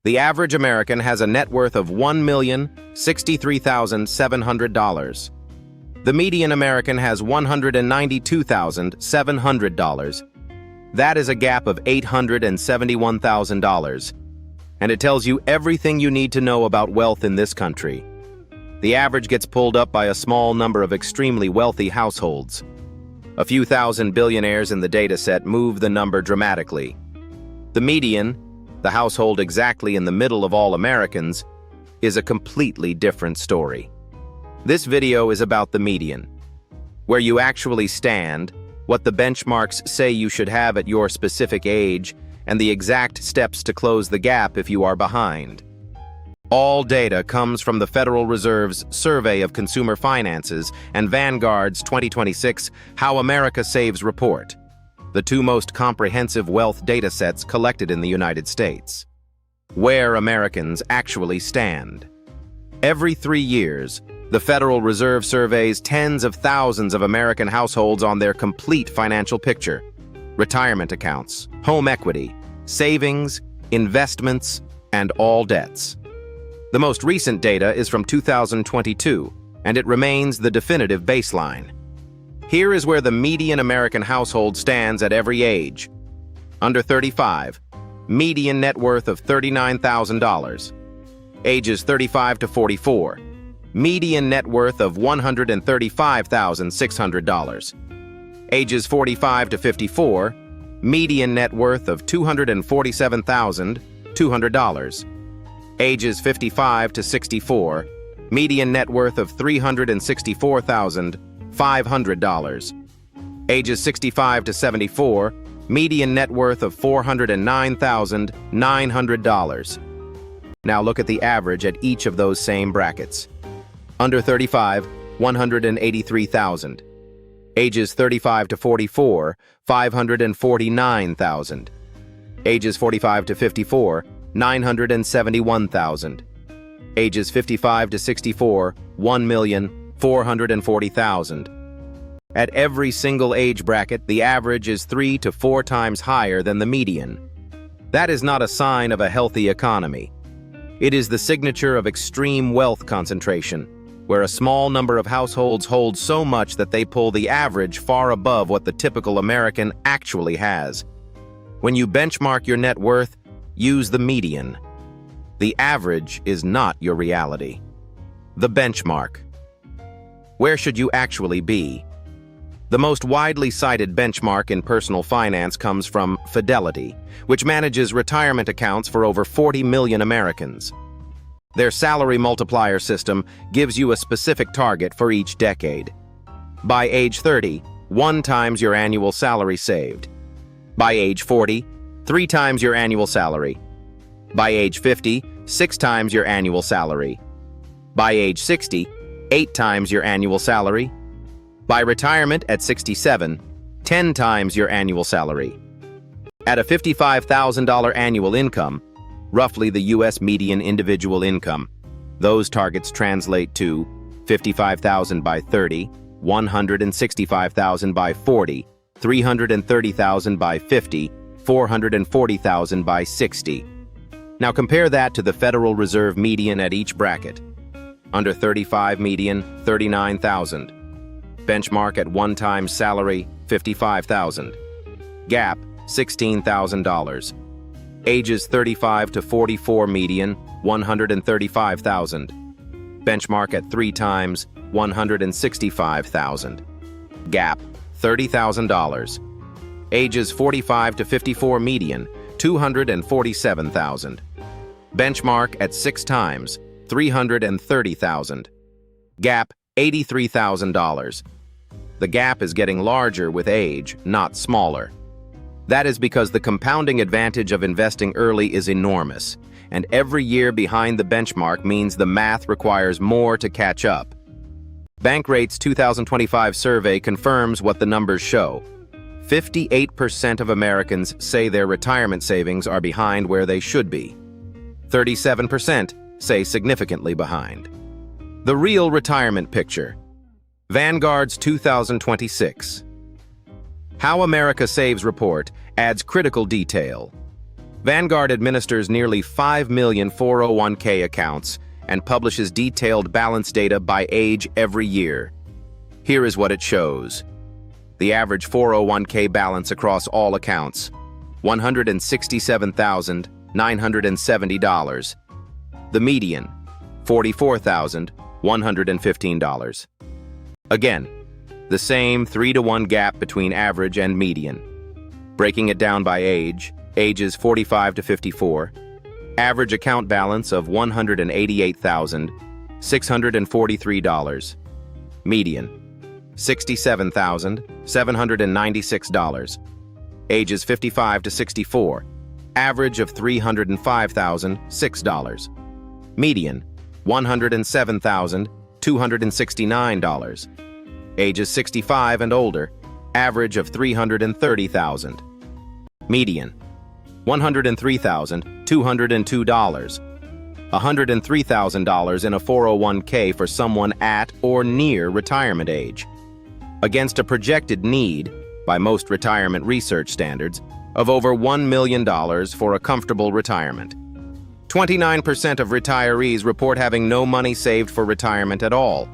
The average American has a net worth of $1,063,700. The median American has $192,700. That is a gap of $871,000. And it tells you everything you need to know about wealth in this country. The average gets pulled up by a small number of extremely wealthy households. A few thousand billionaires in the dataset move the number dramatically. The median, the household exactly in the middle of all Americans, is a completely different story. This video is about the median, where you actually stand, what the benchmarks say you should have at your specific age, and the exact steps to close the gap if you are behind. All data comes from the Federal Reserve's Survey of Consumer Finances and Vanguard's 2026 How America Saves report, the two most comprehensive wealth datasets collected in the United States. Where Americans actually stand. Every 3 years, the Federal Reserve surveys tens of thousands of American households on their complete financial picture: retirement accounts, home equity, savings, investments, and all debts. The most recent data is from 2022, and it remains the definitive baseline. Here is where the median American household stands at every age. Under 35, median net worth of $39,000. Ages 35 to 44, median net worth of $135,600. Ages 45 to 54, median net worth of $247,200. Ages 55 to 64, median net worth of $364,500. Ages 65 to 74, median net worth of $409,900. Now look at the average at each of those same brackets. Under 35, $183,000. Ages 35 to 44, $549,000. Ages 45 to 54, $971,000. Ages 55 to 64, $1,440,000. At every single age bracket, the average is 3 to 4 times higher than the median. That is not a sign of a healthy economy. It is the signature of extreme wealth concentration, where a small number of households hold so much that they pull the average far above what the typical American actually has. When you benchmark your net worth, use the median. The average is not your reality. The benchmark. Where should you actually be? The most widely cited benchmark in personal finance comes from Fidelity, which manages retirement accounts for over 40 million Americans. Their salary multiplier system gives you a specific target for each decade. By age 30, 1 times your annual salary saved. By age 40, 3 times your annual salary. By age 50, 6 times your annual salary. By age 60, 8 times your annual salary. By retirement at 67, 10 times your annual salary. At a $55,000 annual income, roughly the U.S. median individual income, those targets translate to $55,000 by 30, $165,000 by 40, $330,000 by 50, $440,000 by 60. Now compare that to the Federal Reserve median at each bracket. Under 35 median, $39,000. Benchmark at 1 times salary, $55,000. Gap, $16,000. Ages 35 to 44 median, $135,000. Benchmark at 3 times, $165,000. Gap, $30,000. Ages 45 to 54 median, $247,000. Benchmark at 6 times, $330,000. Gap, $83,000. The gap is getting larger with age, not smaller. That is because the compounding advantage of investing early is enormous, and every year behind the benchmark means the math requires more to catch up. Bankrate's 2025 survey confirms what the numbers show. 58% of Americans say their retirement savings are behind where they should be. 37% say significantly behind. The real retirement picture. Vanguard's 2026 How America Saves report adds critical detail. Vanguard administers nearly 5 million 401k accounts and publishes detailed balance data by age every year. Here is what it shows. The average 401k balance across all accounts, $167,970. The median, $44,115. Again, the same 3-to-1 gap between average and median. Breaking it down by age, ages 45 to 54, average account balance of $188,643. Median, $67,796. Ages 55 to 64, average of $305,006. Median, $107,269. Ages 65 and older, average of $330,000. Median, $103,202. $103,000 in a 401k for someone at or near retirement age, against a projected need, by most retirement research standards, of over $1 million for a comfortable retirement. 29% of retirees report having no money saved for retirement at all.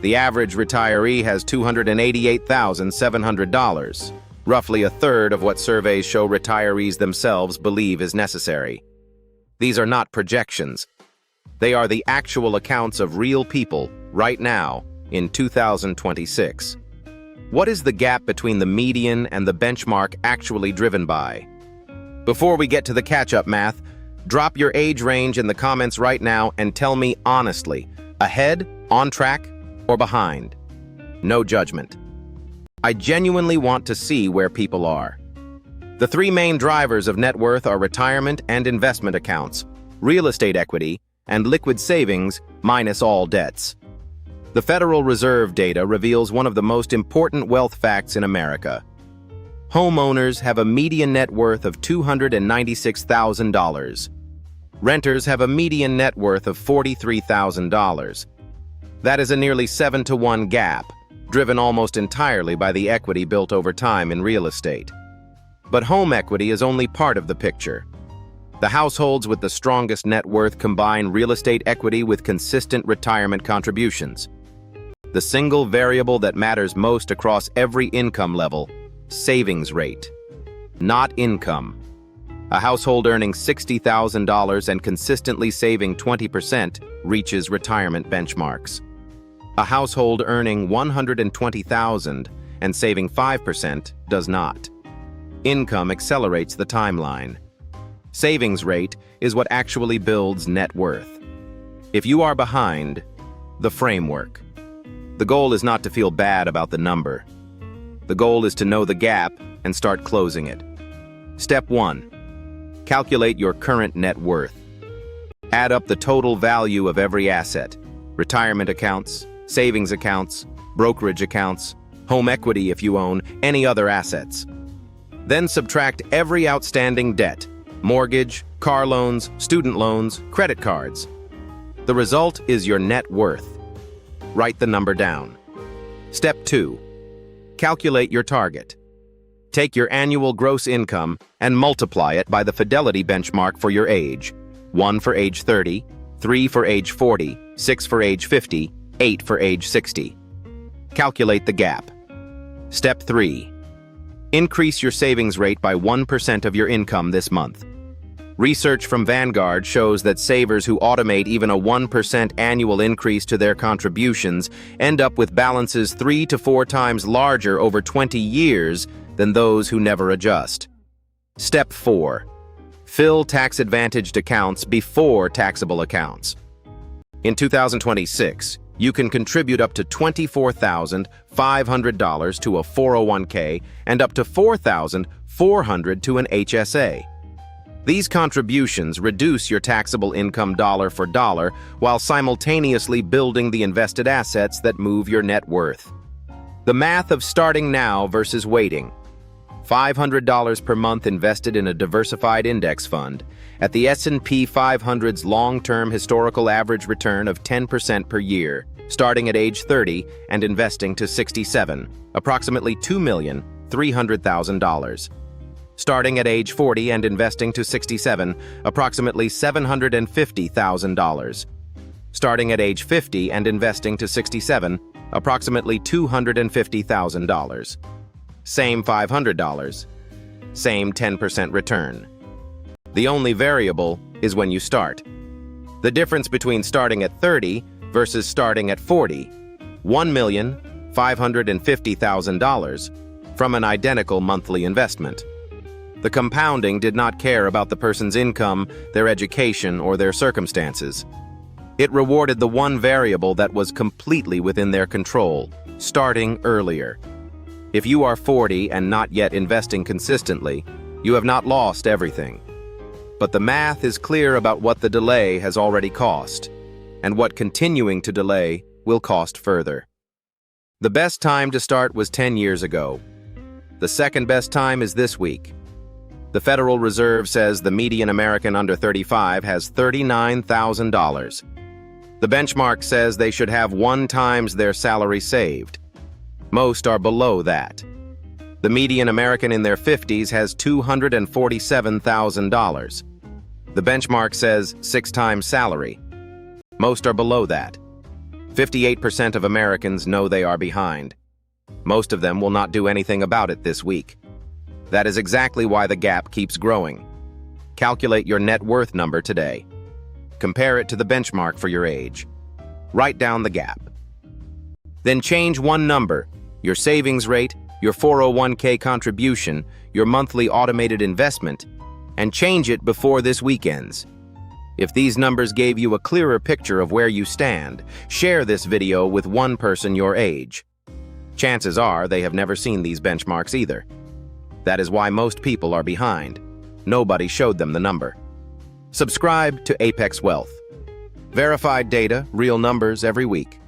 The average retiree has $288,700, roughly a third of what surveys show retirees themselves believe is necessary. These are not projections. They are the actual accounts of real people right now in 2026. What is the gap between the median and the benchmark actually driven by? Before we get to the catch-up math, drop your age range in the comments right now and tell me honestly, ahead, on track, or behind? No judgment. I genuinely want to see where people are. The three main drivers of net worth are retirement and investment accounts, real estate equity, and liquid savings minus all debts. The Federal Reserve data reveals one of the most important wealth facts in America. Homeowners have a median net worth of $296,000. Renters have a median net worth of $43,000. That is a nearly 7-to-1 gap, driven almost entirely by the equity built over time in real estate. But home equity is only part of the picture. The households with the strongest net worth combine real estate equity with consistent retirement contributions. The single variable that matters most across every income level, savings rate, not income. A household earning $60,000 and consistently saving 20% reaches retirement benchmarks. A household earning $120,000 and saving 5% does not. Income accelerates the timeline. Savings rate is what actually builds net worth. If you are behind, the framework. The goal is not to feel bad about the number. The goal is to know the gap and start closing it. Step 1. Calculate your current net worth. Add up the total value of every asset: retirement accounts, savings accounts, brokerage accounts, home equity if you own any other assets. Then subtract every outstanding debt: mortgage, car loans, student loans, credit cards. The result is your net worth. Write the number down. Step 2. Calculate your target. Take your annual gross income and multiply it by the Fidelity benchmark for your age: 1 for age 30, 3 for age 40, 6 for age 50, 8 for age 60. Calculate the gap. Step 3. Increase your savings rate by 1% of your income this month. Research from Vanguard shows that savers who automate even a 1% annual increase to their contributions end up with balances 3 to 4 times larger over 20 years than those who never adjust. Step 4. Fill tax-advantaged accounts before taxable accounts. In 2026, you can contribute up to $24,500 to a 401k and up to $4,400 to an HSA. These contributions reduce your taxable income dollar for dollar while simultaneously building the invested assets that move your net worth. The math of starting now versus waiting. $500 per month invested in a diversified index fund at the S&P 500's long-term historical average return of 10% per year, starting at age 30 and investing to 67, approximately $2,300,000. Starting at age 40 and investing to 67, approximately $750,000. Starting at age 50 and investing to 67, approximately $250,000. Same $500. Same 10% return. The only variable is when you start. The difference between starting at 30 versus starting at 40, $1,550,000 from an identical monthly investment. The compounding did not care about the person's income, their education, or their circumstances. It rewarded the one variable that was completely within their control, starting earlier. If you are 40 and not yet investing consistently, you have not lost everything. But the math is clear about what the delay has already cost, and what continuing to delay will cost further. The best time to start was 10 years ago. The second best time is this week. The Federal Reserve says the median American under 35 has $39,000. The benchmark says they should have 1 times their salary saved. Most are below that. The median American in their 50s has $247,000. The benchmark says 6 times salary. Most are below that. 58% of Americans know they are behind. Most of them will not do anything about it this week. That is exactly why the gap keeps growing. Calculate your net worth number today. Compare it to the benchmark for your age. Write down the gap. Then change one number, your savings rate, your 401k contribution, your monthly automated investment, and change it before this week ends. If these numbers gave you a clearer picture of where you stand, share this video with one person your age. Chances are they have never seen these benchmarks either. That is why most people are behind. Nobody showed them the number. Subscribe to ApexWealth. Verified data, real numbers every week.